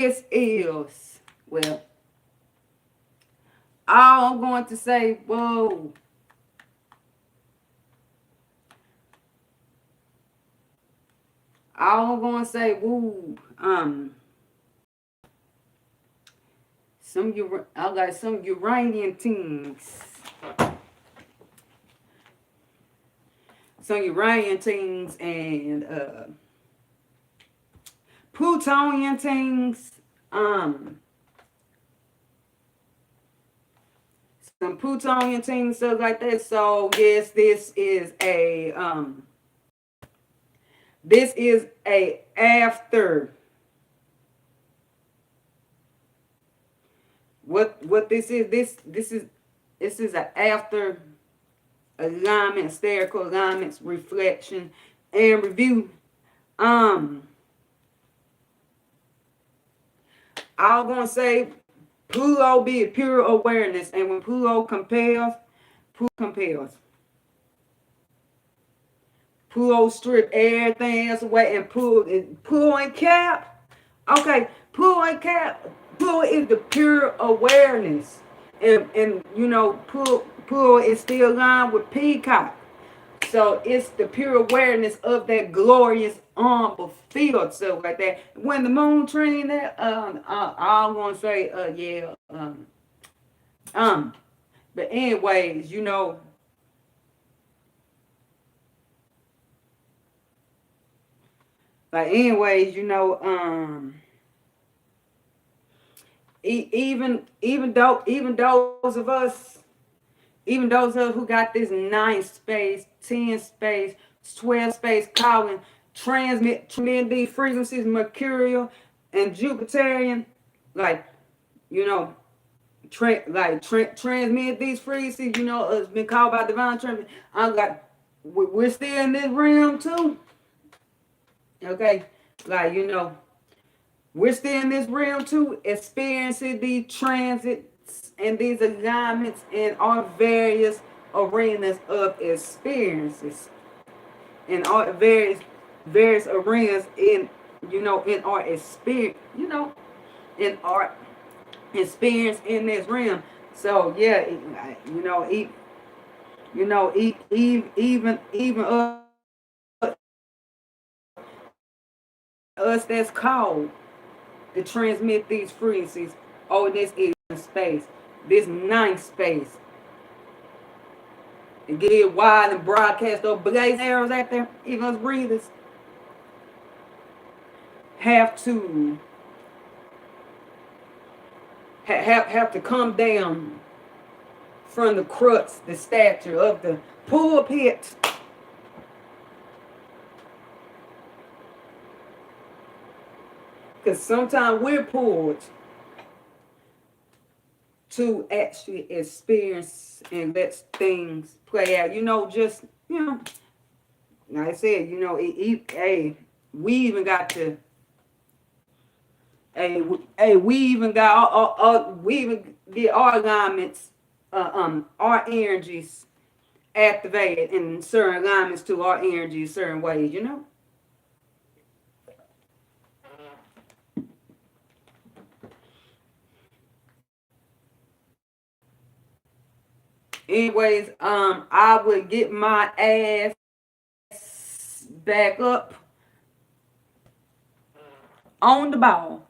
is, well, all I'm going to say, whoa, all I'm going to say, woo, I got some Uranian things, and Plutonian things, um, some Plutonian things, stuff like that. So yes, this is a after. What this is an after alignment, spherical alignments, reflection, and review. Um, I'm gonna say Pluto be pure awareness, and when Pluto compels. Pluto strip everything else away and Pluto and Cap. Okay, Pluto and Cap. Pluto is the pure awareness, and Pluto is still aligned with Peacock. So it's the pure awareness of that glorious fulfilled stuff like that. When the moon train that, I want to say, yeah, um, but anyways, even those of us who got this ninth space, 10 space, 12 space calling, transmit these frequencies, Mercurial and Jupiterian, like, you know, transmit these frequencies, it's been called by divine transmit. I'm like, we're still in this realm too. Okay. Like, we're still in this realm too, experiencing these transits and these alignments in our various arenas of experiences, in our various arenas in our experience, in our experience in this realm. So yeah, even us that's called to transmit these frequencies. Oh, this is space, this ninth space, and get wide and broadcast those blazing arrows out there. Even us breathers have to have to come down from the crux, the stature of the pulpit, because sometimes we're pulled to actually experience and let things play out. Just like I said, hey, we even got to, hey, we even got, we even get our alignments, our energies activated in certain alignments to our energies, certain ways. Anyways, I would get my ass back up on the ball.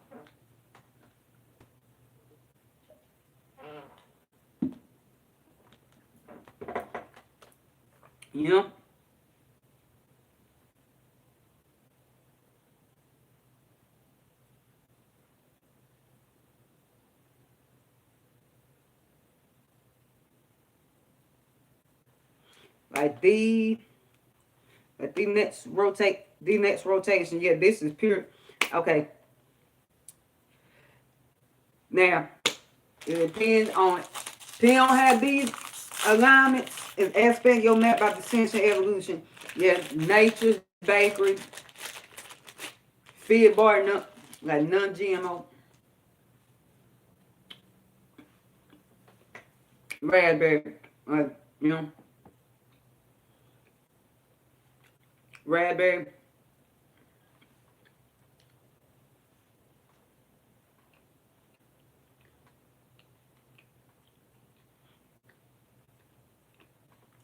You know, like the next rotation. Yeah, this is pure. Okay, now it depends on how these alignments is aspect your map by dissension evolution. Yeah, nature's bakery, feed bar, like non-GMO, raspberry, like raspberry,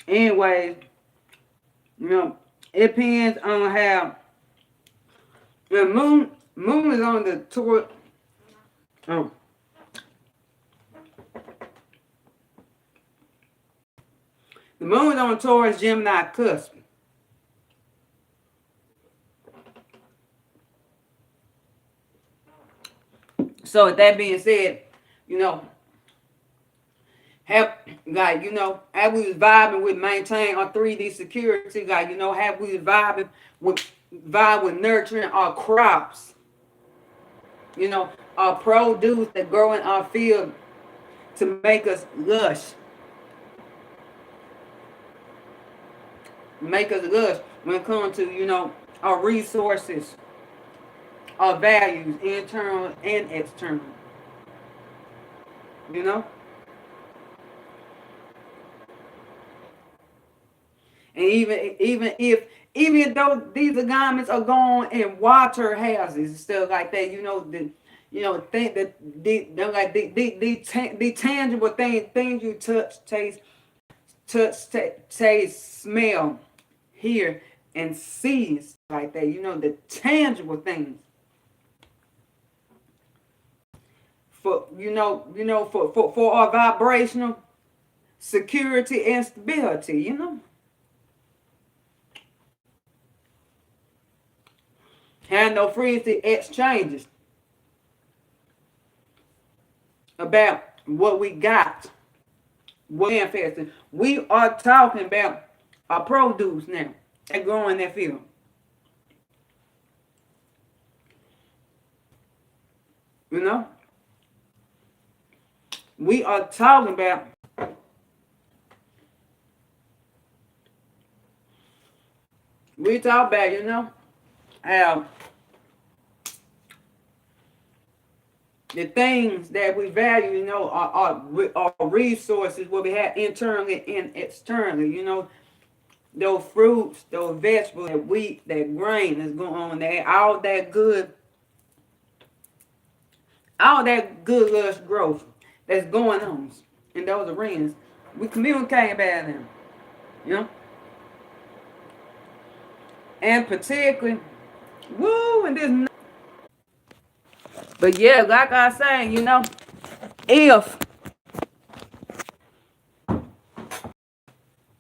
anyways, you know, it depends on how the moon is on the tour. Oh, the moon is on Taurus Gemini cusp. So with that being said, you know, have like have we was vibing with maintain our 3D security, like have we vibing with vibe with nurturing our crops, our produce that grow in our field to make us lush, when it comes to our resources, our values, internal and external, you know. And even though these garments are going in water houses and stuff like that, think that the tangible things you taste, smell, hear, and see, like that. The tangible things for our vibrational security and stability. Had no frequency exchanges about what we got, what manifesting. We are talking about our produce now that grow in that field. You know, we are talking about how the things that we value, are resources, what we have internally and externally, those fruits, those vegetables, that wheat, that grain that's going on there, all that good lush growth that's going on in those arenas. We communicate about them, you know, and particularly, woo, and this. But yeah, like I was saying, if,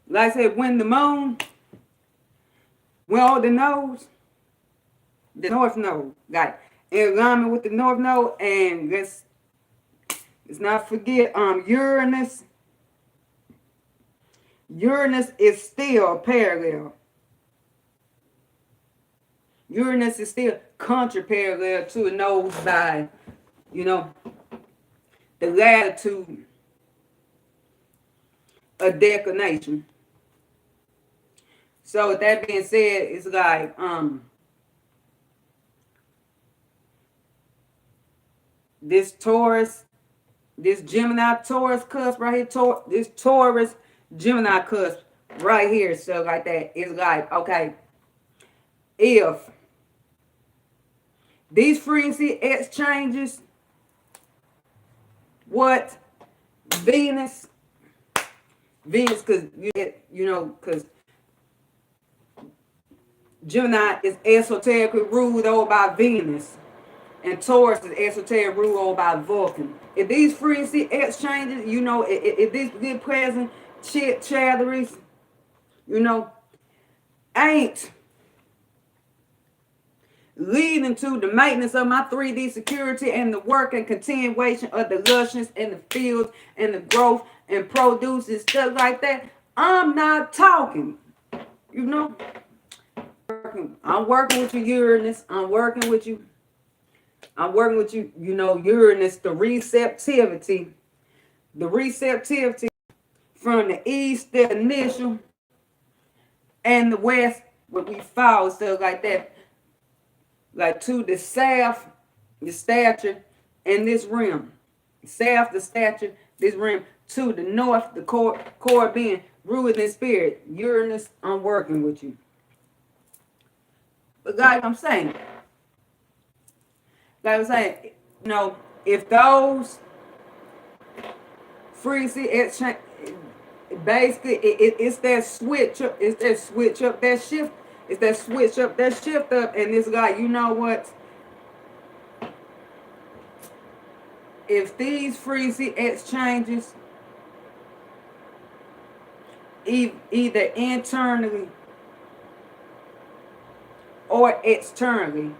like I said, when the moon went on the north node, like in alignment with the north node, and let's not forget, Uranus is still parallel. Uranus is still contra-parallel to the node by, the latitude of declination. So with that being said, it's like this Gemini Taurus cusp right here, this Taurus Gemini cusp right here. So like that, it's like, okay, if these frequency exchanges, what Venus, because because Gemini is esoterically ruled over by Venus, and Taurus is esoteric ruled over by Vulcan. If these frequency exchanges, if these good present chatteries, ain't leading to the maintenance of my 3D security and the work and continuation of the lushness and the fields and the growth and produce and stuff like that, I'm not talking. I'm working with you, Uranus. I'm working with you, Uranus, the receptivity from the east, the initial, and the west, what we fall, stuff like that. Like to the south, the stature, and this rim. South, the stature, this rim. To the north, the core being ruled in spirit. Uranus, I'm working with you. But like I'm saying, if those frequency exchange, basically it's that switch up, it's that switch up, that shift, it's that switch up, that shift up, and it's like, you know what? If these frequency exchanges, either internally or externally,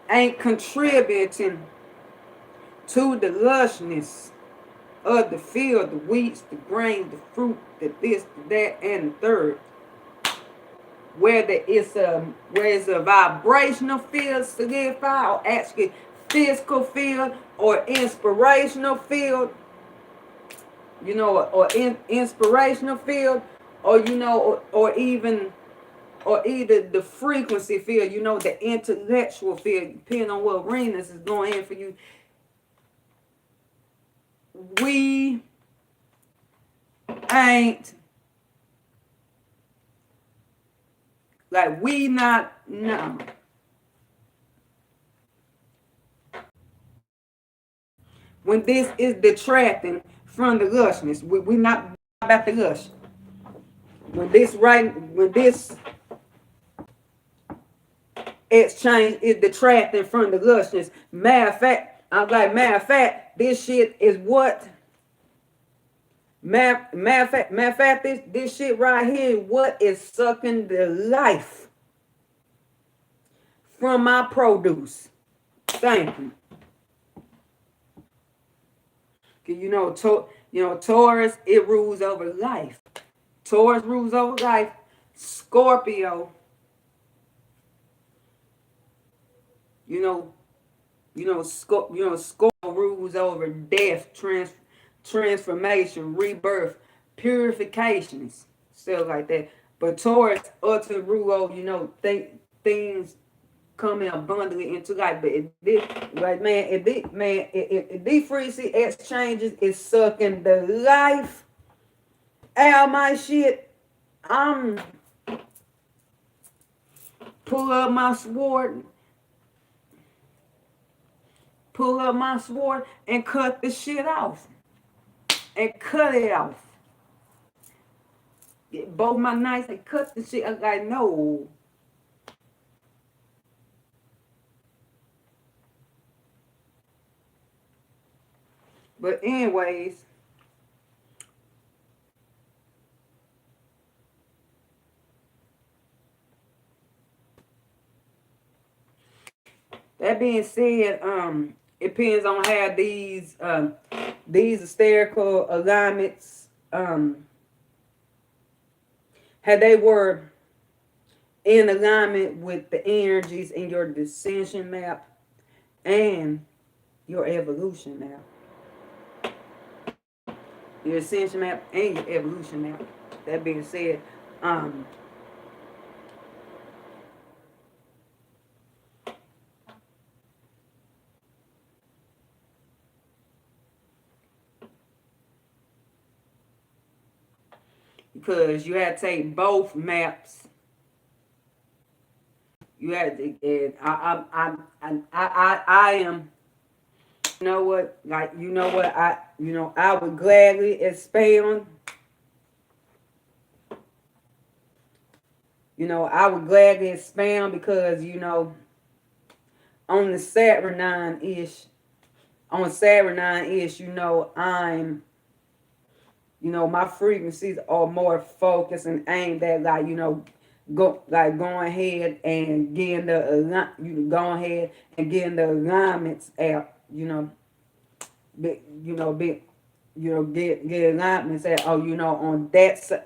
ain't contributing to the lushness of the field, the wheats, the grains, the fruit, the this, the that, and the third. Whether it's a vibrational field solidified, or actually physical field, or inspirational field, you know, or inspirational field, or you know, or even, or either the frequency field, you know, the intellectual field, depending on what arenas is going in for you. We ain't like, we not, no. When this is detracting from the lushness, we not about the lush. When this exchange is detracting from the lushness. Matter of fact, I'm like, matter of fact, this shit is what. Matter of fact, this shit right here, what is sucking the life from my produce. Thank you. You know, Taurus, it rules over life. Taurus rules over life. Scorpio, Scorpio rules over death, transformation, rebirth, purifications, stuff like that. But Taurus ultimately rule over, things coming abundantly into life. But if these frequency exchanges is sucking the life out of my shit, I'm pull up my sword and cut the shit off. And cut it off. Both my knives and cut the shit. I was like, no. But anyways, that being said, it depends on how these hysterical alignments, how they were in alignment with the energies in your descension map and your evolution map. Your ascension map and your evolution map. That being said, because you had to take both maps. You had to, and I am, you know what, I would gladly expound. I would gladly expound because, on the Saturnine-ish, I'm, my frequencies are more focused and aimed at, going ahead and getting the alignments out, get alignments at,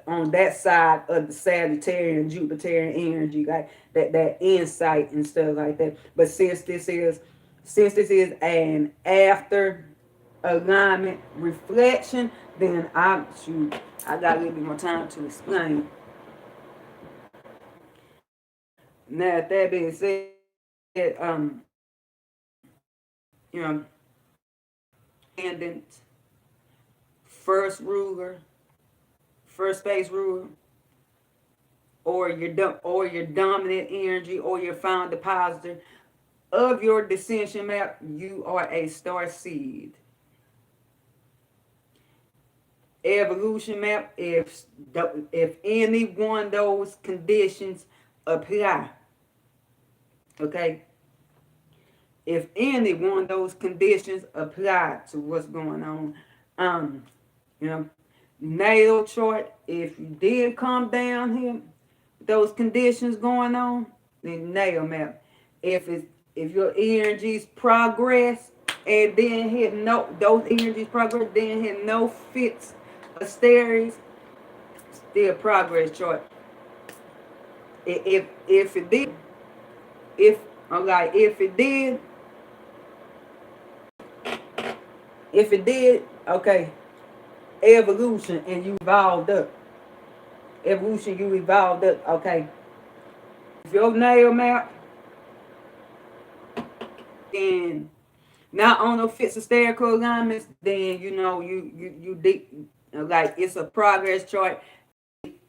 on that side of the Sagittarian Jupiterian energy, like that insight and stuff like that. But since this is an after alignment reflection, then I got a little bit more time to explain. Now, that being said, you know, ascendant, first ruler, first space ruler, or your dominant energy, or your found depositor of your descension map, you are a star seed. evolution map, if any one of those conditions apply, okay, if any one of those conditions apply to what's going on, you know, natal chart, if you did come down here, those conditions going on, then natal map. If your energies progress and then hit no, those energies progress, then hit no fits Aries, still progress chart. If it did, if I'm like if it did, okay, evolution and you evolved up. Evolution, you evolved up, okay. If your nail map and not on no fits hysterical alignments, then you know like it's a progress chart.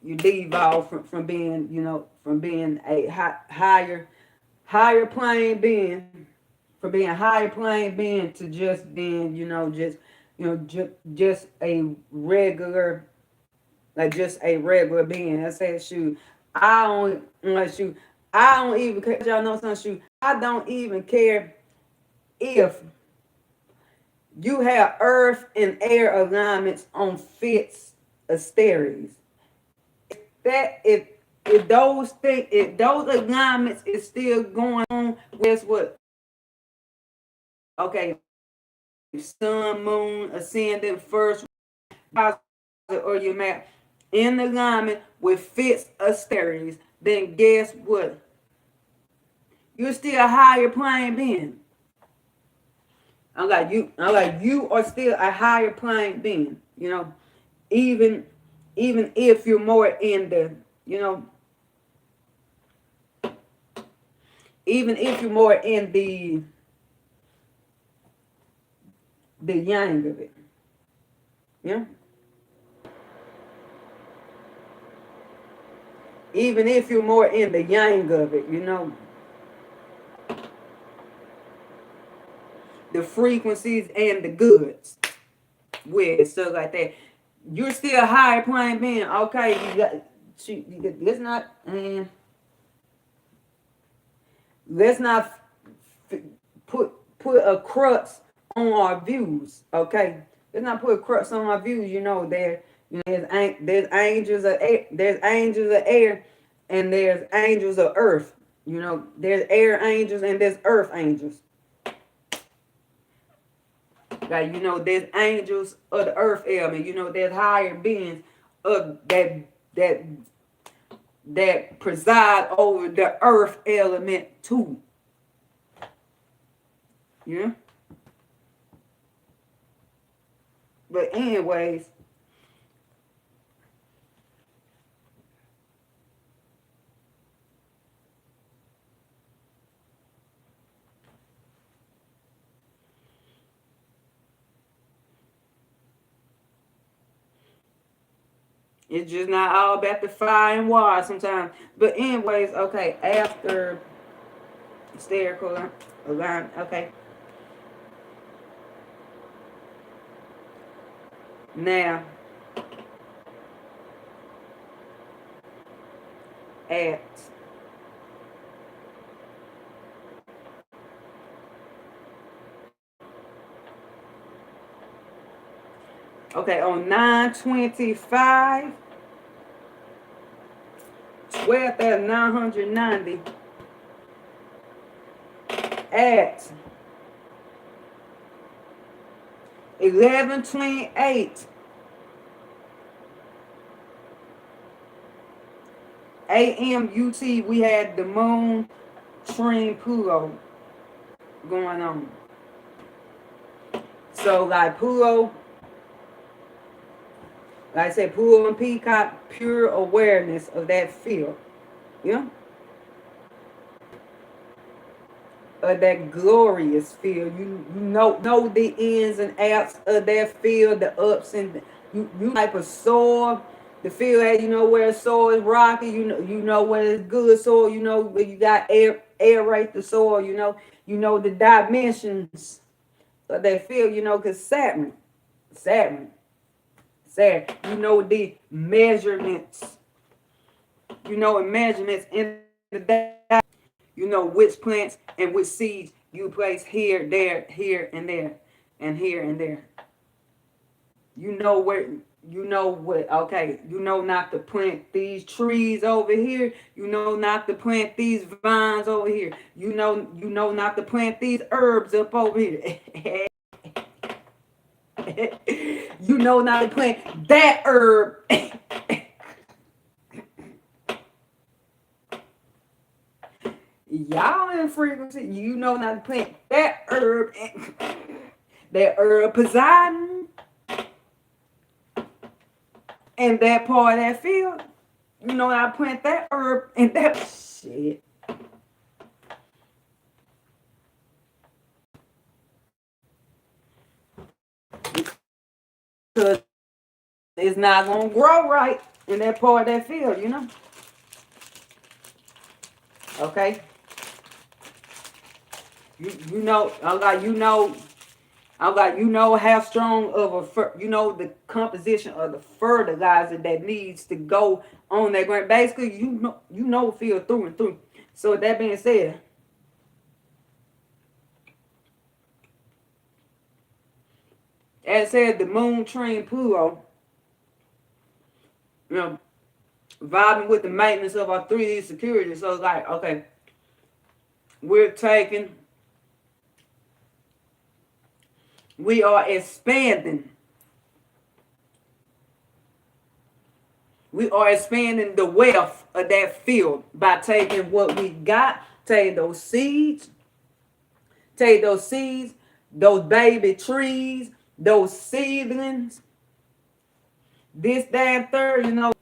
You devolve from being, you know, from being a higher plane being, from being higher plane being to just being, you know, just a regular, like just a regular being. I said, shoot, I don't like shoot. I don't even care. Y'all know something, shoot. I don't even care if you have earth and air alignments on fits Asteries. That if those alignments is still going on, guess what? Okay, sun, moon, ascendant, first or your map in alignment with fits Asteries, then guess what? You're still a higher plane being. I'm like you are still a higher plane being, you know, even if you're more in the, you know, even if you're more in the yang of it. Yeah. Even if you're more in the yang of it, you know, the frequencies and the goods with stuff like that. You're still a higher plane being. Okay, let's not let's not put a crux on our views. Okay, let's not put a crux on our views. You know, there's angels of air, and there's angels of earth. You know, there's air angels and there's earth angels. Like, you know, there's angels of the earth element. You know, there's higher beings of that preside over the earth element too. Yeah. But anyways, it's just not all about the fire and water sometimes. But anyways, okay, after hysterical alarm, okay. Now, at okay, on 9/25, 12th at 990, at 11:28 a.m. UT, we had the moon trine Pluto going on. So like Pluto, like I said, Pluto and Peacock, pure awareness of that field. Yeah. Of that glorious field. You know the ins and outs of that field, the ups and you type of soil. The field that you know where soil is rocky, you know where it's good soil, you know where you got aerate the soil, you know the dimensions of that field, you know, because Saturn Said, you know the measurements. You know measurements in the day. You know which plants and which seeds you place here, there, here, and there, and here and there. You know where, you know what, okay, you know not to plant these trees over here. You know not to plant these vines over here. You know not to plant these herbs up over here. You know not to plant that herb. Y'all in frequency. You know not to plant that herb. That herb Poseidon in that part of that field. You know I plant that herb and that shit. Because it's not gonna grow right in that part of that field, you know. Okay. You know, you know how strong of a you know the composition of the fertilizer that needs to go on that ground. Basically, you know field through and through. So with that being said, as said, the moon trine Pluto, you know, vibing with the maintenance of our 3D security. So it's like, okay, we're taking, we are expanding. We are expanding the wealth of that field by taking what we got, taking those seeds, those baby trees, those seedlings, this, that, third, anything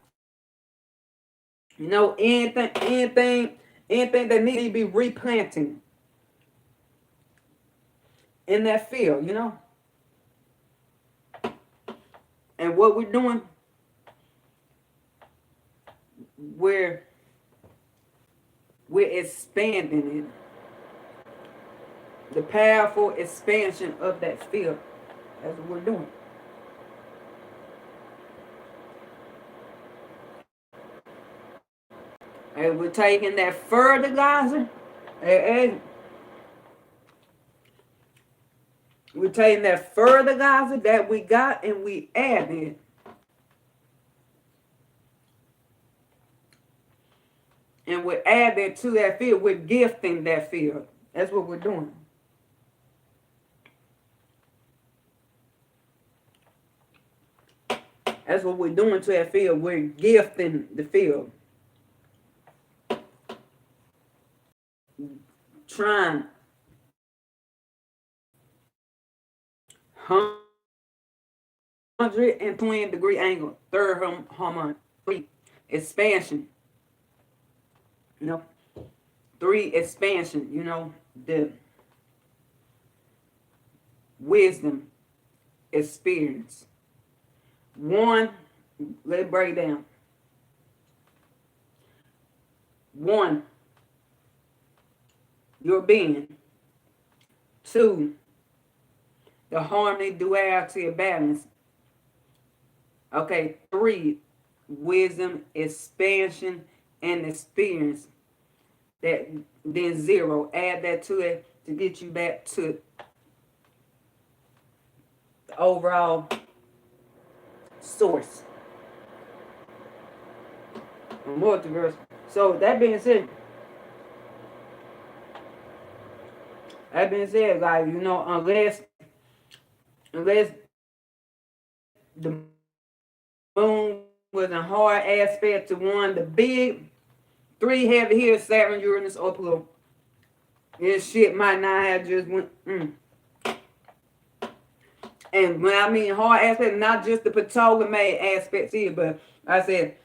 that needs to be replanting in that field, And what we're doing, we're expanding it. The powerful expansion of that field. That's what we're doing. And we're taking that fertilizer. And we're taking that fertilizer that we got and we add it. And we're adding to that field. We're gifting that field. That's what we're doing. That's what we're doing to that field. We're gifting the field. Trying 120-degree angle, third harmonic, 3 expansion, 3 expansion, the wisdom experience. 1, let's break it down. 1, your being. 2, the harmony, duality, of balance. Okay, 3, wisdom, expansion, and experience. Then 0, add that to it to get you back to the overall source. Multiverse. So that being said, like, unless the moon was in hard aspect to one, the big 3 heavy here, Saturn, Uranus, or Pluto, this shit might not have just went. And when I mean hard aspect, not just the Ptolemy aspects here, but I said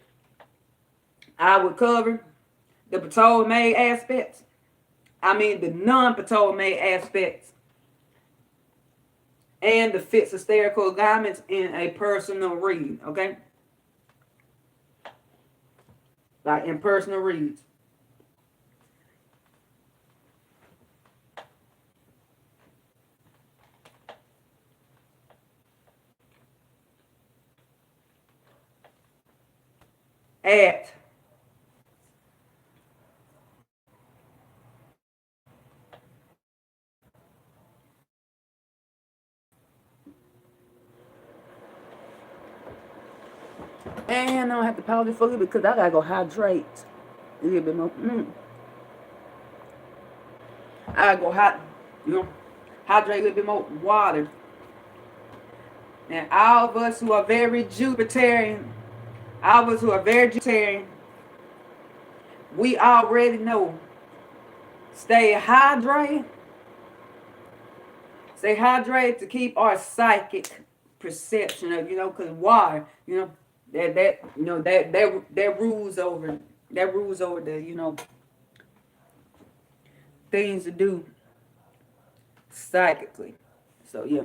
I would cover the Ptolemy aspects. I mean the non-Ptolemy aspects and the fixed hysterical alignments in a personal read, okay? Like in personal reads. at and I don't have to pause it for you because I gotta go hydrate a little bit more. I gotta go you know, hydrate a little bit more water. And all of us who are very Jupiterian, all of us who are very Jupiterian, we already know. Stay hydrated. Stay hydrated to keep our psychic perception of, because water, that rules over the, things to do psychically. So yeah.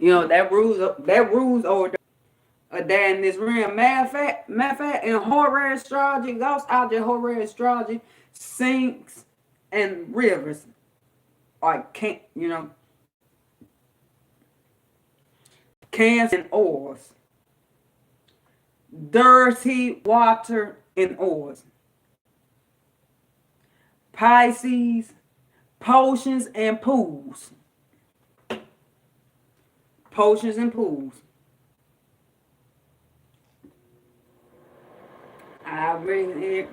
That rules over there in this realm. Matter of fact, in horror astrology, Ghost out there horror astrology, sinks and rivers are cans and oars, dirty water and oars, Pisces, potions and pools, potions and pools. I really it.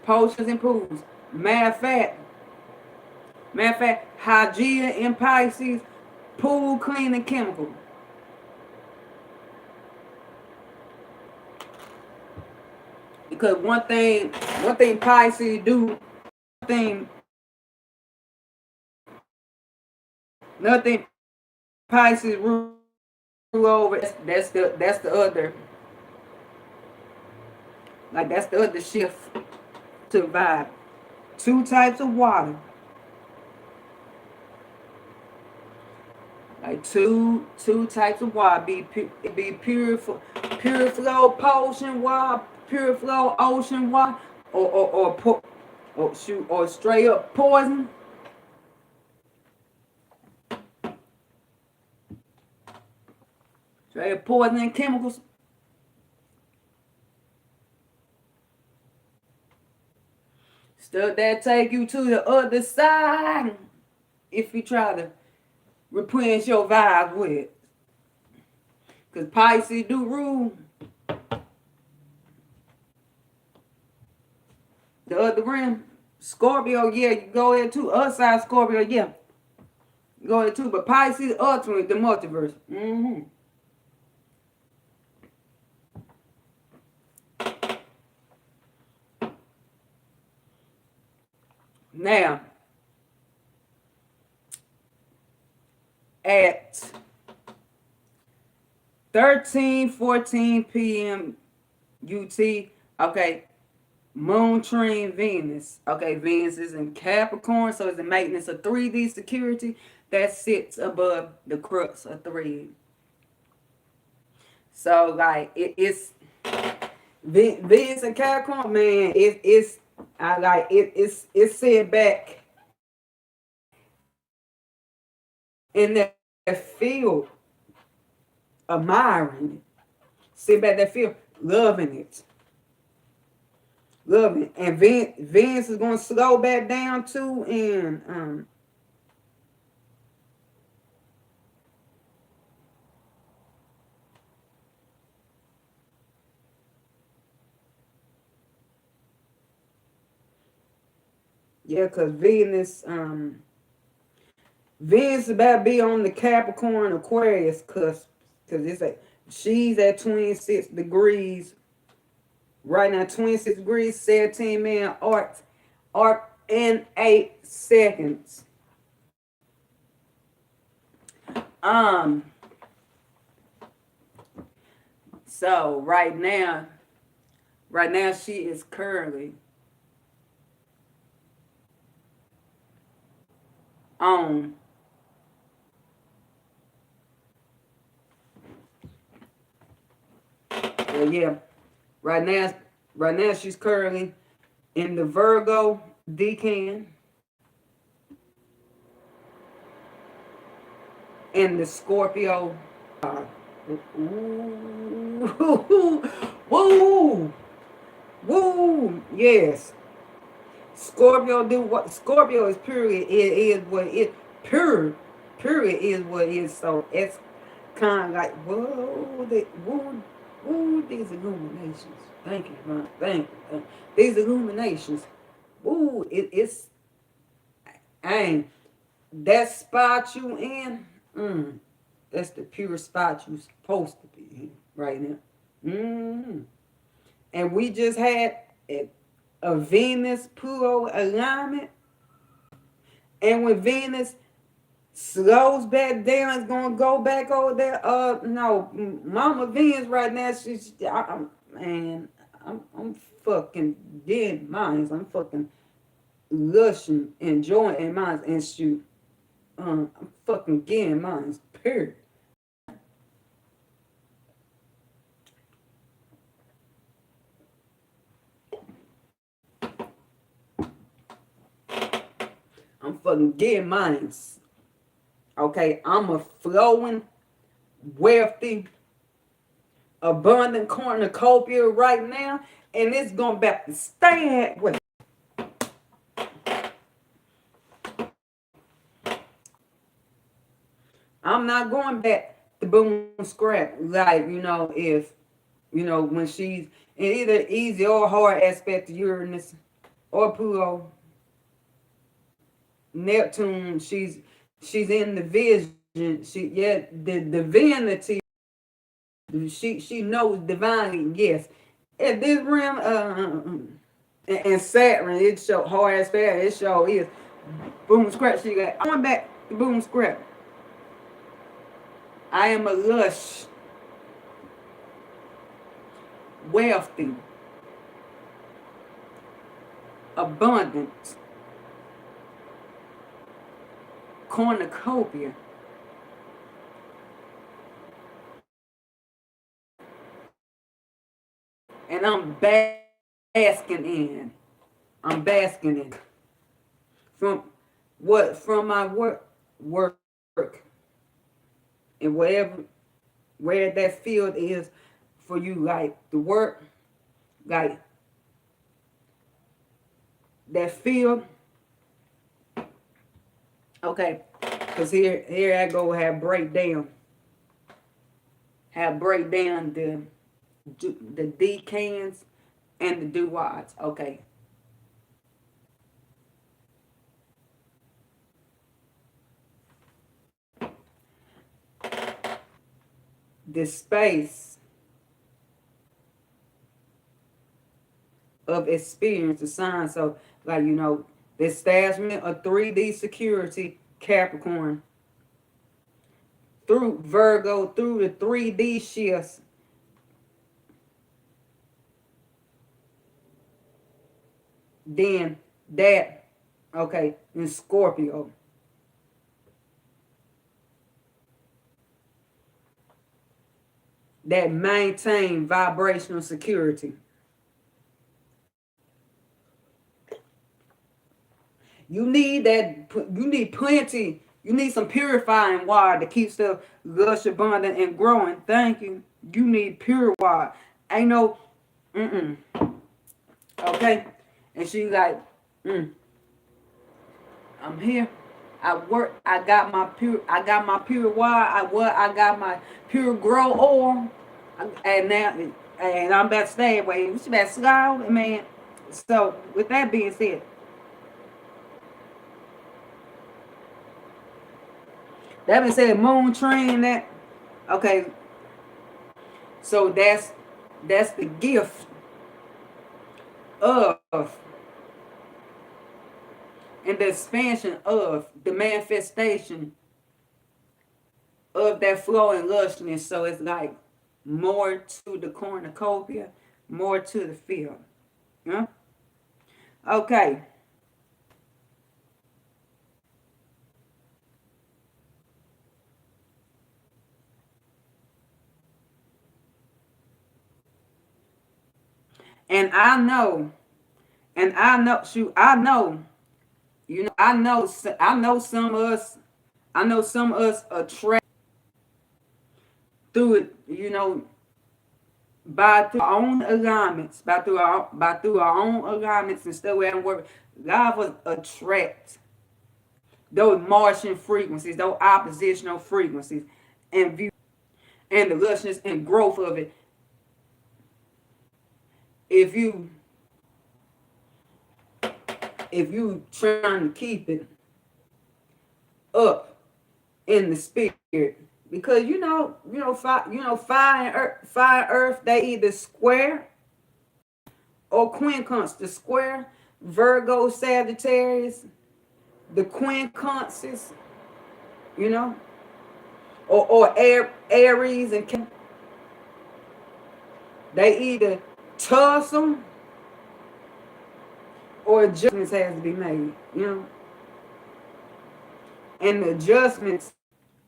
Potions and pools. Matter of fact, Hygeia and Pisces, pool cleaning chemical. Because one thing Pisces do, thing, nothing Pisces rule over. That's the other, that's the other shift to vibe. Two types of water, like two types of water. Be pure flow potion water, pure flow ocean water, or straight up poison. Straight up poison and chemicals. Stuff that take you to the other side if you try to replenish your vibe with it. Because Pisces do rule the other rim. Scorpio, yeah, you go ahead too. Other side Scorpio, yeah. Go ahead too. But Pisces ultimately the multiverse. Now, at 13:14 p.m. UT, okay, Moon trine Venus. Okay, Venus is in Capricorn, so it's the maintenance of 3D security that sits above the crux of thread. So like it's Venus and Capricorn, man. It's I like it's set back in that field, admiring it. Sit back that field, loving it. Loving it. And Venus is gonna slow back down too, and yeah, cause Venus about to be on the Capricorn Aquarius cusp, cause She's at 26 degrees. Right now, 26 degrees, 17 man arc in 8 seconds. Um, so right now she is currently on yeah. Right now she's currently in the Virgo decan and the Scorpio. Ooh, woo, woo, yes. Scorpio do what Scorpio is period. It is what it pure. Period is what it is. So it's kind of like whoa, these illuminations. Thank you, man. Thank you. These illuminations. Ooh, it's ain't that spot you in. That's the pure spot you supposed to be in right now. And we just had a Venus Pluto alignment. And when Venus slows back down, it's gonna go back over there. No, Mama Venus right now, I'm fucking getting mines. I'm fucking lushing, enjoying mines, and shoot, I'm fucking getting mines. Period. I'm fucking getting mines. Okay, I'm a flowing, wealthy, abundant cornucopia right now, and it's going back to stay that way. I'm not going back to boom scrap. Like, if, when she's in either easy or hard aspect of Uranus or Pluto, Neptune, she's in the vision. The divinity. She knows divinely. Yes, at this realm, and Saturn, it show hard as fast. It show is boom scrap. She got going back to boom scrap. I am a lush, wealthy, abundant cornucopia. And I'm basking in. I'm basking in. From from my work and where that field is for you, like the work, like that field. Okay, because here I go have break down the decans and the do-whats. Okay, this space of experience, the sign. So, like, the establishment of 3D security, Capricorn, through Virgo, through the 3D shifts, then that, okay, in Scorpio. That maintain vibrational security. You need that. You need plenty. You need some purifying water to keep stuff lush, abundant, and growing. Thank you. You need pure water. Ain't no, mm-mm. Okay. And she like, I'm here. I work. I got my pure. I got my pure water. I got my pure grow oil. And now, and I'm about to stay away. She about to slide, man. So with that being said, that being said, moon train that. Okay, So that's the gift of and the expansion of the manifestation of that flow and lushness. So it's like more to the cornucopia, more to the field. Yeah? Okay. And shoot, I know some of us, attract through it, by through our own alignments, by through our own alignments and stuff. We haven't worked. God will attract those Martian frequencies, those oppositional frequencies, and view and the lushness and growth of it. If you trying to keep it up in the spirit, because fire and earth, they either square or quincunx. The square, Virgo, Sagittarius, the quincunxes, you know, or Aries and they either tussle or adjustments has to be made. And the adjustments,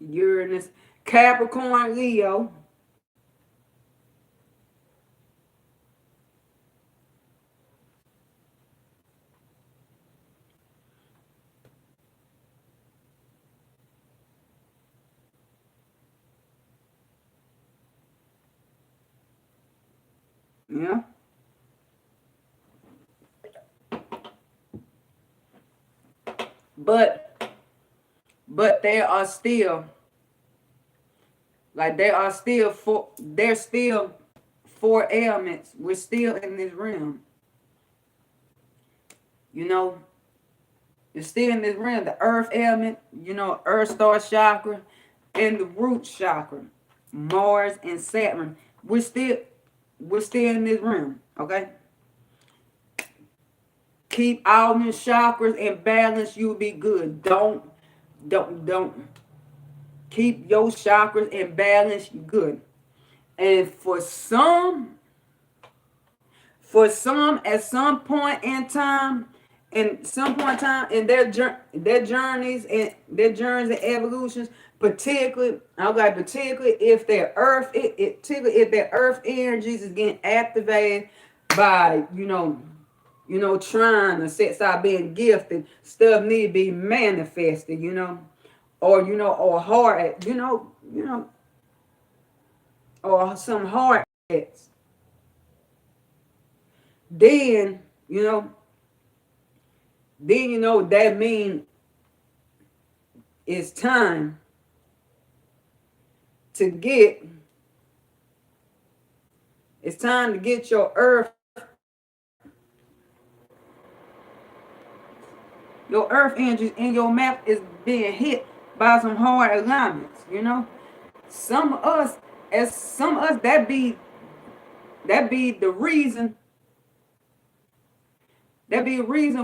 Uranus, Capricorn, Leo. Yeah. But there are still there's still four elements. We're still in this realm. You know, it's still in this realm. The earth element, earth star chakra, and the root chakra, Mars and Saturn. We're still in this realm. Okay. Keep all your chakras in balance. You'll be good. Don't keep your chakras in balance. You good. And at some point in time, in their journeys and evolutions, particularly if their particularly if their earth energies is getting activated by trying to start being gifted, stuff need to be manifested, or hard, or some hard hits. Then you know that means it's time to get your earth energies in your map is being hit by some hard alignments. Some of us that be the reason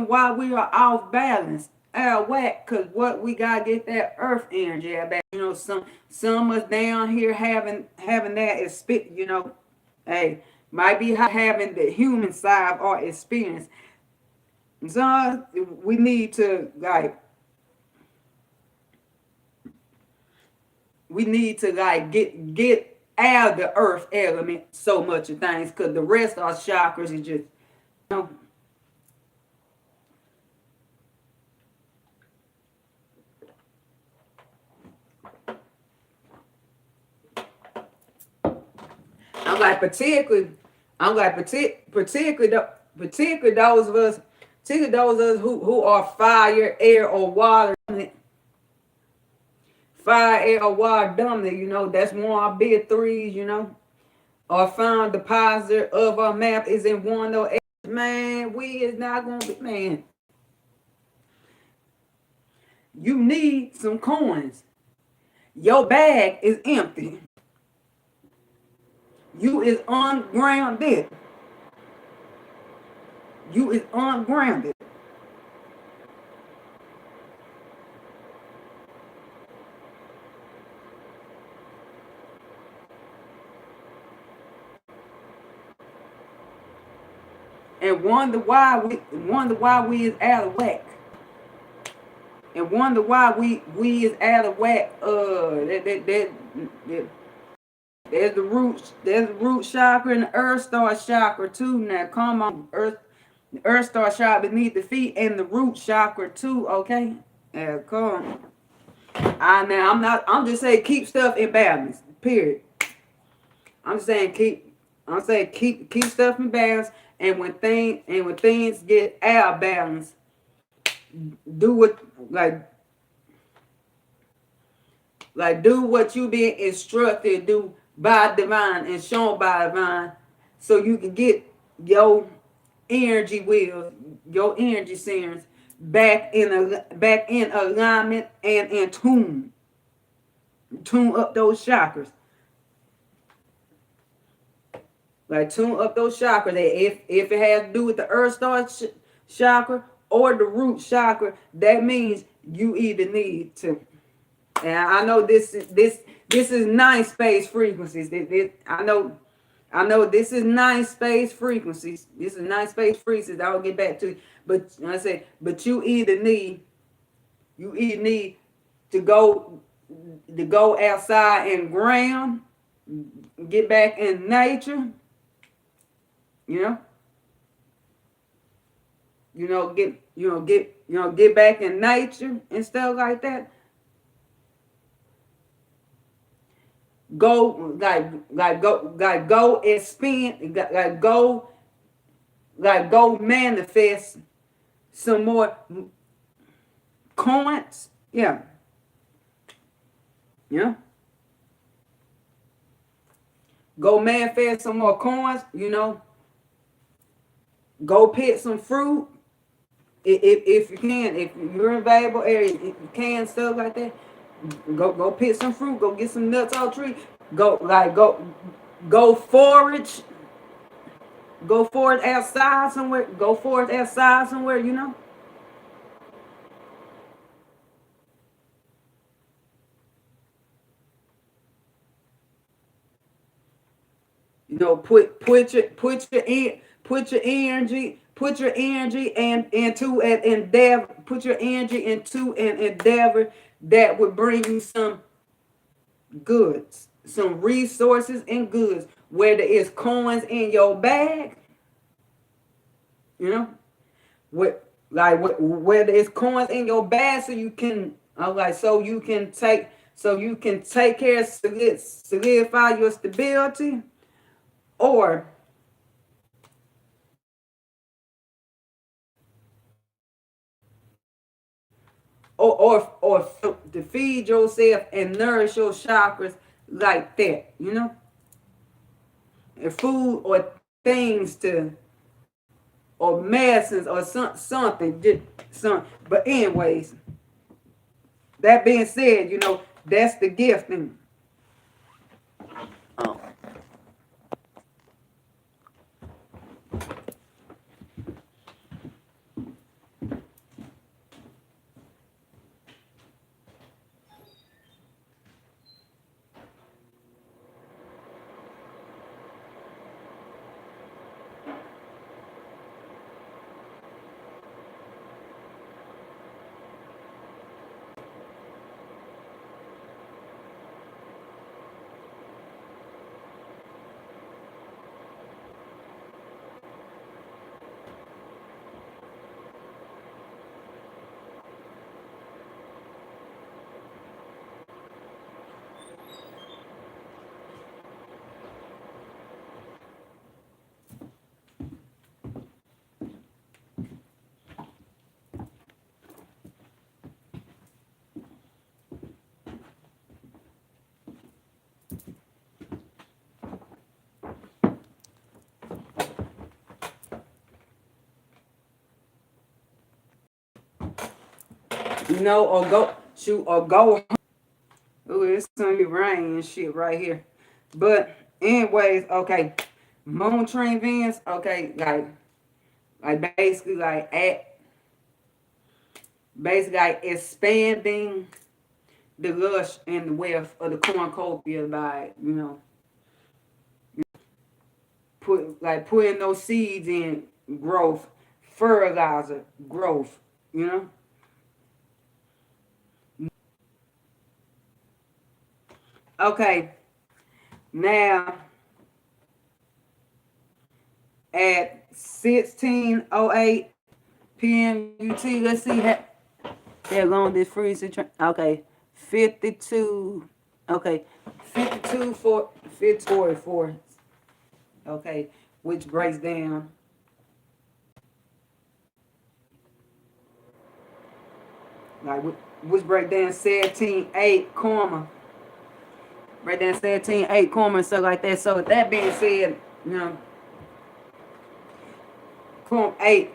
why we are off balance, out of whack, because what we gotta get that earth energy out back. Some of us down here having that hey, might be having the human side or experience. So we need to get out of the earth element so much of things, because the rest of our chakras is just know, I'm like particularly those of us who are fire, air, or water dominant. Fire, air, or water dominant. That's one of our big threes. Our found depositor of our map is in one of those. Man, we is not gonna be, man. You need some coins. Your bag is empty. You is ungrounded. You is ungrounded. And wonder why we is out of whack. And wonder why we is out of whack. That there's the root chakra and the earth star chakra too. Now come on, the earth star chakra beneath the feet and the root chakra too. Okay, come on. I'm just saying keep stuff in balance. Period. I'm saying keep stuff in balance. And when things get out of balance, do what do what you been instructed to do by divine and shown by divine, so you can get your energy wheels, your energy centers back in alignment and in tune up those chakras. Tune up those chakras. If it has to do with the earth star chakra or the root chakra, that means you either need to. And I know this is nine space frequencies. I know this is nine space frequencies. This is nine space frequencies. I'll get back to it. But I say, but you either need to go outside and ground, get back in nature, you know, get back in nature and stuff like that. Go expand, go manifest some more coins. Yeah. Go manifest some more coins. Go pick some fruit if you can. If you're in available area, if you can, stuff like that. Go pick some fruit. Go get some nuts off tree. Go forage. Go forage outside somewhere. Go forage outside somewhere. Put your energy and into an endeavor. Put your energy into an endeavor that would bring you some goods, some resources and goods. Whether it's coins in your bag, you know, whether it's coins in your bag, so you can take care of solidify your stability, or or to feed yourself and nourish your chakras like that, and food or things to or medicines or something. But anyways, that being said, that's the gifting. Oh. Or go shoot or go. Oh, it's gonna be rain and shit right here. But Anyways, okay. Moon trine Venus, okay, like basically like expanding the lush and the wealth of the cornucopia by, putting those seeds in growth, fertilizer, growth, you know? Okay, now at 16:08 p.m. UT, let's see how long this freeze is. Okay, 52. Okay, 44. Okay, which breaks down. Like which break down 17:8 karma. Break down 17:8 karma and stuff like that. So with that being said, you know, karma 8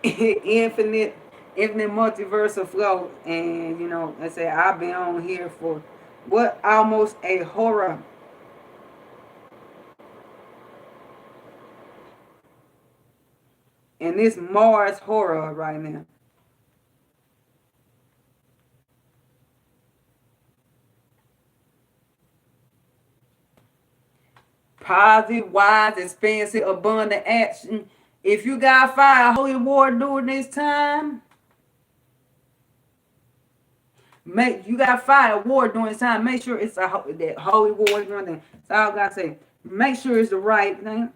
infinite multiverse of flow. And I say I've been on here for what, almost a horror. And this Mars horror right now. Positive, wise, expensive, abundant action. If you got fire holy war during this time, you got fire war during this time. Make sure it's that holy war during that. That's all I gotta say. Make sure it's the right thing.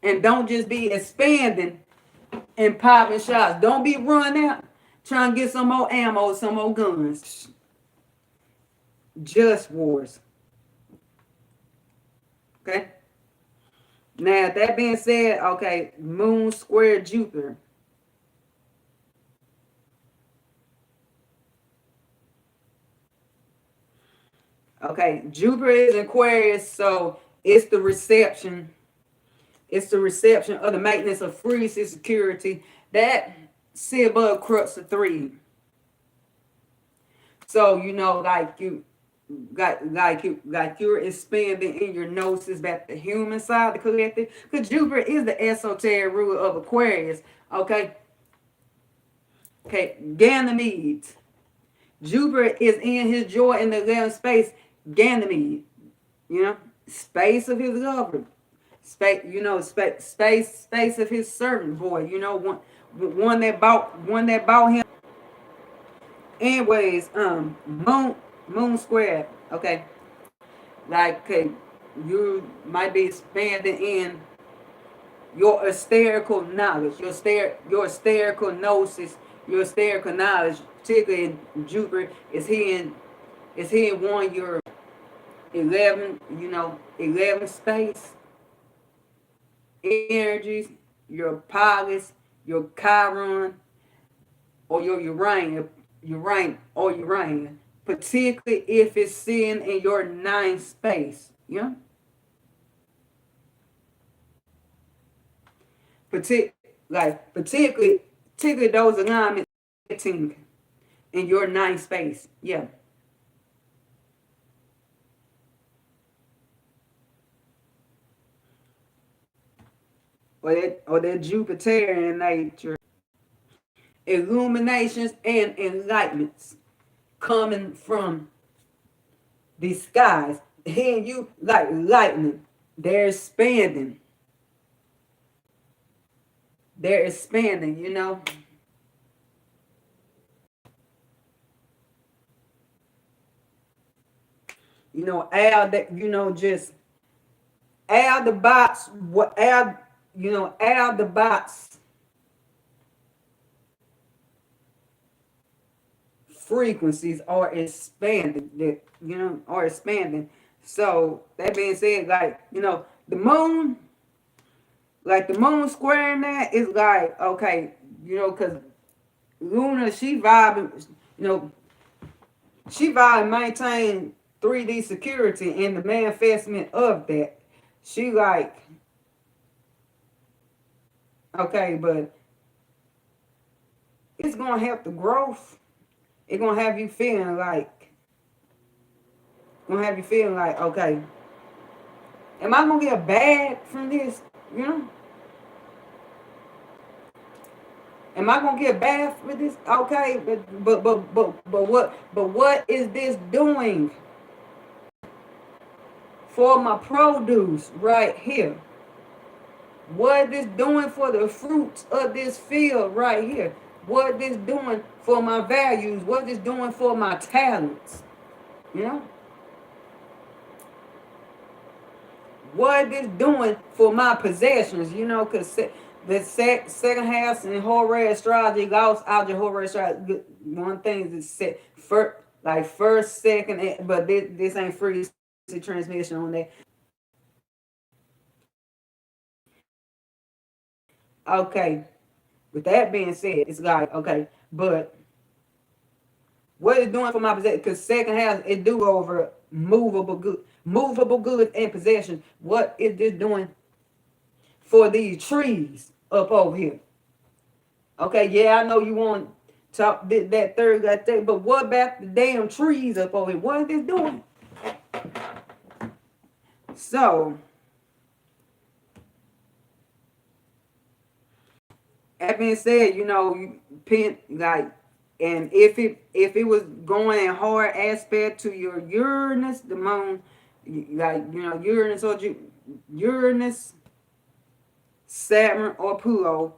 And don't just be expanding and popping shots. Don't be running out trying to get some more ammo, some more guns. Just wars. Okay? Now, that being said, okay, Moon square Jupiter. Okay, Jupiter is Aquarius, so it's the reception. It's the reception of the maintenance of free security. That sit above crux of 3. So you're expanding in your gnosis back the human side, the collective. Because Jupiter is the esoteric ruler of Aquarius. Okay. Okay. Ganymedes. Jupiter is in his joy in the 11th space. Ganymede. Space of his lover. Space of his servant boy. One that bought him. Anyways, moon square. Okay, like, okay, you might be expanding in your hysterical knowledge, your hysterical gnosis, your hysterical knowledge. Particularly in Jupiter is here one your 11 space energies, your Polis, your Chiron, or your Uranian, particularly if it's sitting in your 9th space. Partic- particularly those alignments in your 9th space. Yeah. Or that Jupiterian nature. Illuminations and enlightenments coming from the skies. Hitting you like lightning. They're expanding. They're expanding. Add that, just add the bots, add the bots frequencies are expanding, are expanding. So that being said, the moon, the moon squaring that is like, okay, because Luna, she vibing maintain 3D security and the manifestment of that. She like, okay, but it's gonna help the growth. It's gonna have you feeling like Gonna have you feeling like, okay, am I gonna get bad from this? You know? Am I gonna get bad with this? Okay, but what is this doing for my produce right here? What is this doing for the fruits of this field right here? What is this doing for my values? What is this doing for my talents? You know? What is this doing for my possessions? You know, because the second house in horary astrology, Gauss algebra horary astrology, one thing is set first, like first, second, but this ain't free transmission on that. Okay, with that being said, it's like, okay, but what it's doing for my possession, because second house, it do over movable goods and possession. What is this doing for these trees up over here? Okay, yeah, I know you want to talk that third thing, but what about the damn trees up over here? What is this doing? So, that being said, you know, you pin like, and if it was going in hard aspect to your Uranus, the moon, like you know Uranus or Uranus, Saturn or Pluto,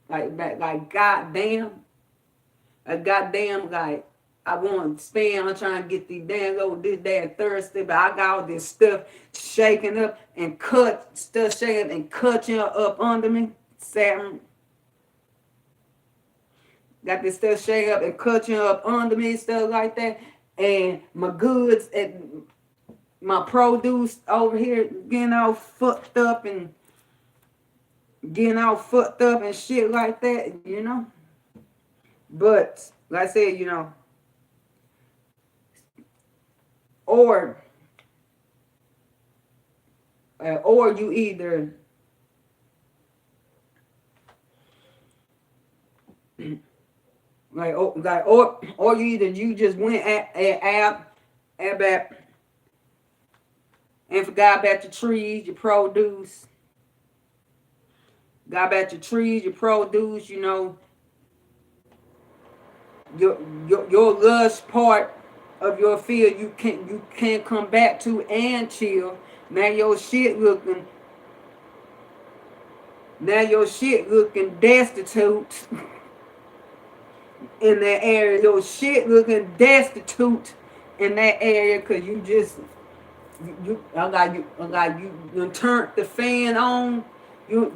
like goddamn, a goddamn like I want to spend. I'm trying to get these damn over this damn Thursday, but I got all this stuff shaking up and cut stuff shaking and cutting up under me. Saturn got this stuff shaking up and cutting up under me, stuff like that, and my goods and my produce over here getting all fucked up and shit like that, you know. But like I said, you know, or or you either or you either you just went at back and forgot about your trees, your produce, got about your trees, your produce, you know, your lush part of your field you can't come back to and chill. Now your shit looking destitute in that area. Your shit looking destitute in that area because you just you turned the fan on. You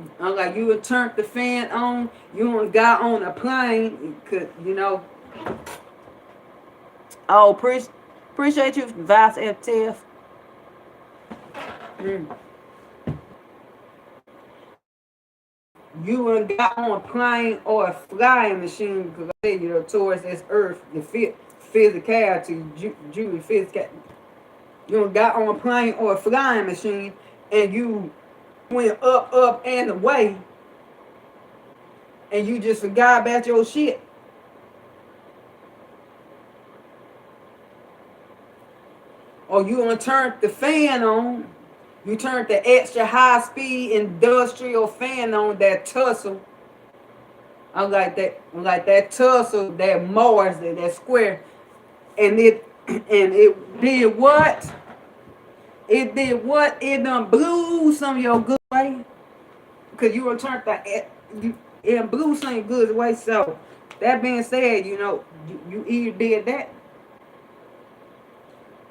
turned the fan on. You got on a plane, cause you know. Oh, appreciate you, Vice FTF. Mm. You got on a plane or a flying machine because I said you know towards this earth, the physicality, Julie physical. You got on a plane or a flying machine and you went up and away and you just forgot about your shit. Or you gonna turn the fan on. You turned the extra high speed industrial fan on that tussle. I'm like that tussle, that Mars, that square. And it did what? It did what? It done blew some of your good away. Because you returned it blew some of your goods away. So that being said, you know, you either did that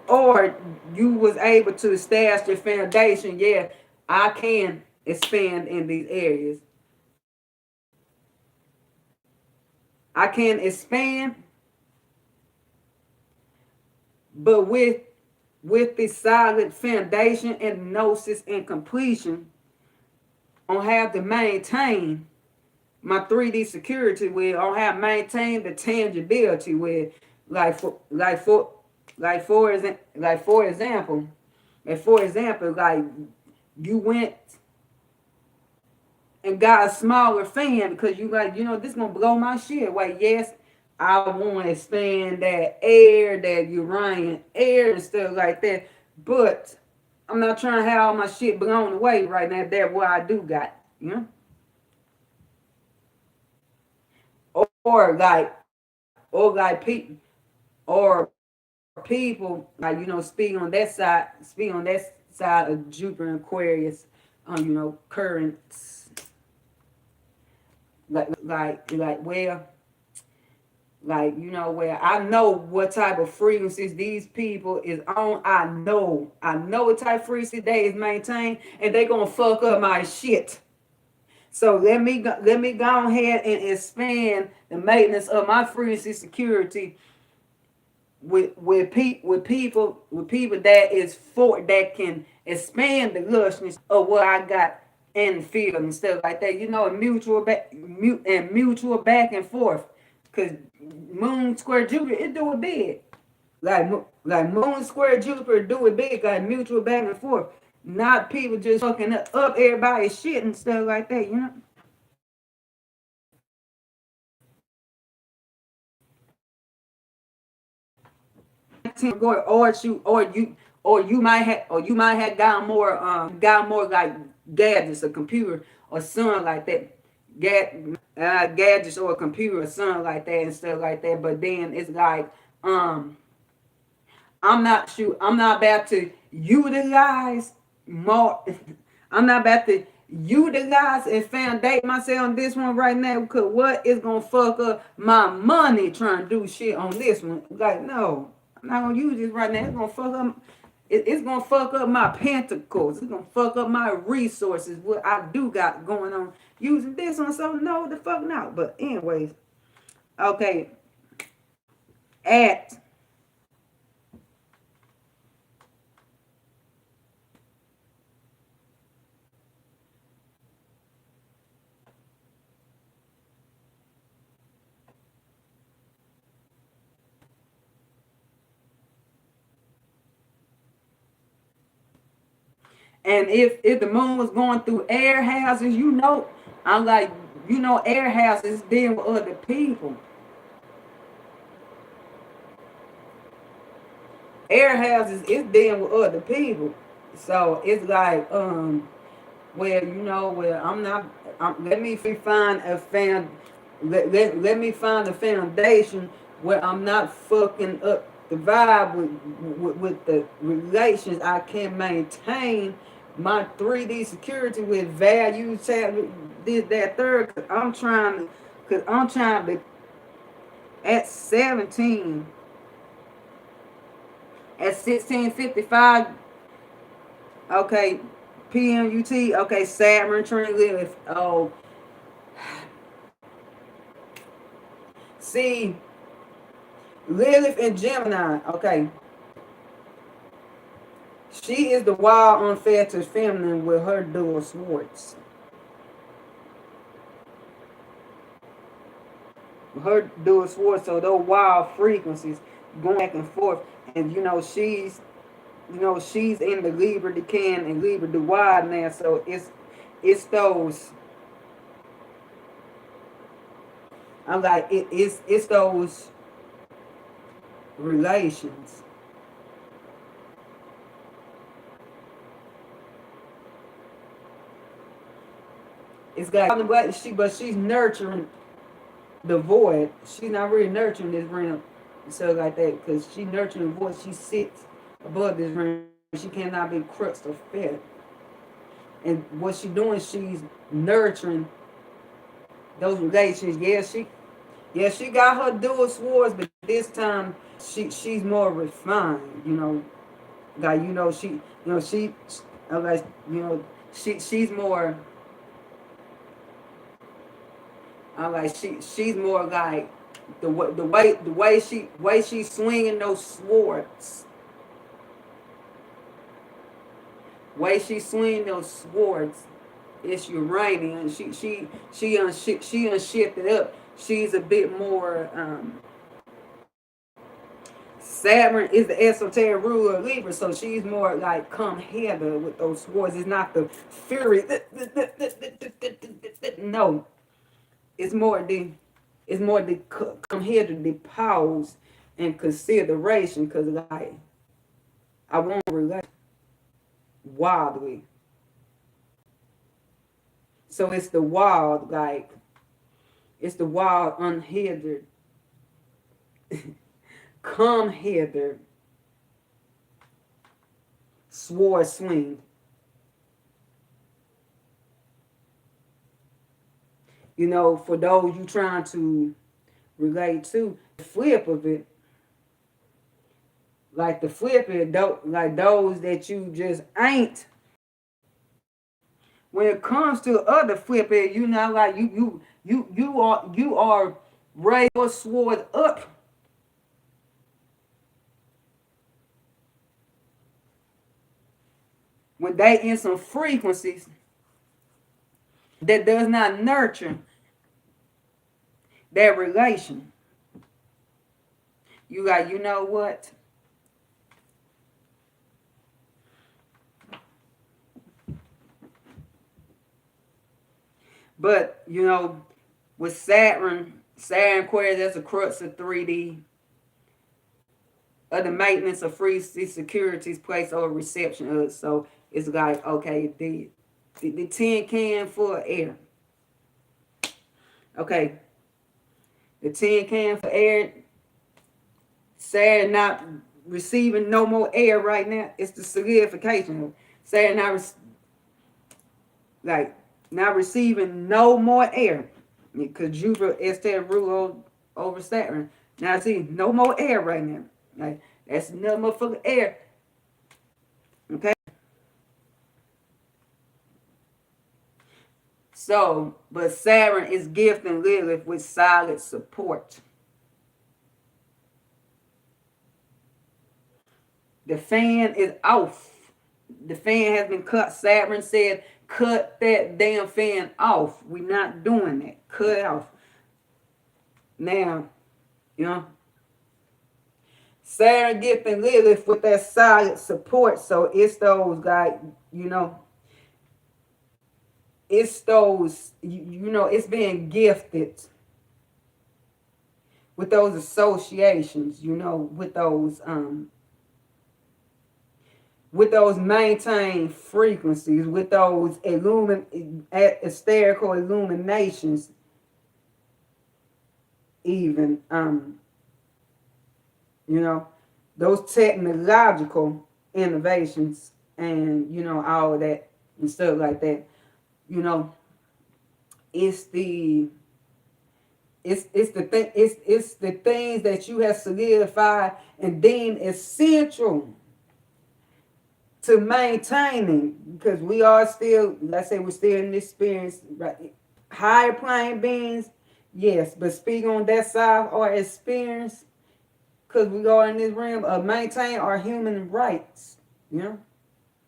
or you was able to establish your foundation. Yeah, I can expand in these areas. I can expand, but with the solid foundation and gnosis and completion, I have to maintain my 3D security with. I have maintained the tangibility with, like for like for like for example like you went and got a smaller fan because you like, you know, this gonna blow my shit away. Yes, I want to expand that air, that Uranian air and stuff like that. But I'm not trying to have all my shit blown away right now. That's what I do got, you know? Or like people, or people, like, speak on that side, of Jupiter and Aquarius, currents, well, where I know what type of frequencies these people is on. I know what type of frequency they is maintained, and they gonna fuck up my shit. So let me go ahead and expand the maintenance of my frequency security with people that can expand the lushness of what I got in the field and stuff like that. Mutual back and forth. Cause Moon square Jupiter, it do it big. Like Moon square Jupiter do it big. Like mutual back and forth. Not people just fucking up everybody's shit and stuff like that. Or you might have got more like gadgets, a computer or something like that. Gadgets or a computer or something like that and stuff like that. But then it's like, I'm not about to utilize more. I'm not about to utilize and foundate myself on this one right now, because what is gonna fuck up my money trying to do shit on this one? Like, no, I'm not gonna use this right now. It's gonna fuck up. It's gonna fuck up my pentacles. It's gonna fuck up my resources. What I do got going on using this one. So no, the fuck not. But anyways, okay. At And if the moon was going through air houses, I'm like, air houses deal with other people. Air houses is dealing with other people. So it's like, I'm not. Let me find a fan. Let me find a foundation where I'm not fucking up the vibe with the relations. I can maintain my 3D security with values, this, that, third. Cause I'm trying to at 17, at 16:55. Okay, PMUT. Okay, Saturn trine Lilith. Oh, see, Lilith and Gemini. Okay, she is the wild, unfettered feminine with her dual swords. Her dual swords. So those wild frequencies going back and forth, and she's in the Libra Decan and Libra the wide now. So it's those. I'm like, it's those relations. It's got she's nurturing the void. She's not really nurturing this realm and stuff like that, because she nurturing the void. She sits above this realm. She cannot be crushed or fed. And what she's doing, she's nurturing those relations. Yeah, she got her dual swords, but this time she's more refined. Like, like, she's more. Like, she's more like the way she's swinging those swords. Way she's swinging those swords. It's Uranian. She unshifted up. She's a bit more. Saturn is the esoteric ruler of Libra, so she's more like come hither with those swords. It's not the fury. No, it's more the It's more to come here to the pause and consideration, because like I want to relate wildly. So it's the wild, like it's the wild, unhindered, come hither, sword swing. You know, for those you trying to relate to, the flip of it, like the flip it, like those that you just ain't. When it comes to other flip it, you know, like you are raise your sword up when they in some frequencies that does not nurture that relation. You got, you know what? But you know, with Saturn Aquarius, that's a crux of 3D, of the maintenance of free securities placed over reception of it. So it's like, okay, the tin can full of air. Okay, the tin can for air, Saturn not receiving no more air right now. It's the solidification. Saturn like not receiving no more air, because Jupiter instead rule over Saturn. Now see, no more air right now. Like that's no motherfucking air. Okay. So, but Saturn is gifting Lilith with solid support. The fan is off. The fan has been cut. Saturn said, cut that damn fan off. We're not doing that. Cut it off. Now, you know, Saturn gifting Lilith with that solid support. So it's those guys, you know, it's those, you know, it's being gifted with those associations, you know, with those maintained frequencies, with those hysterical illuminations, even, you know, those technological innovations, and you know, all of that and stuff like that. You know, it's the it's the things that you have solidified and deemed essential to maintaining, because we are still, let's say we're still in this experience, right? Higher plane beings, yes, but speak on that side of our experience, because we are in this realm of maintain our human rights, you know?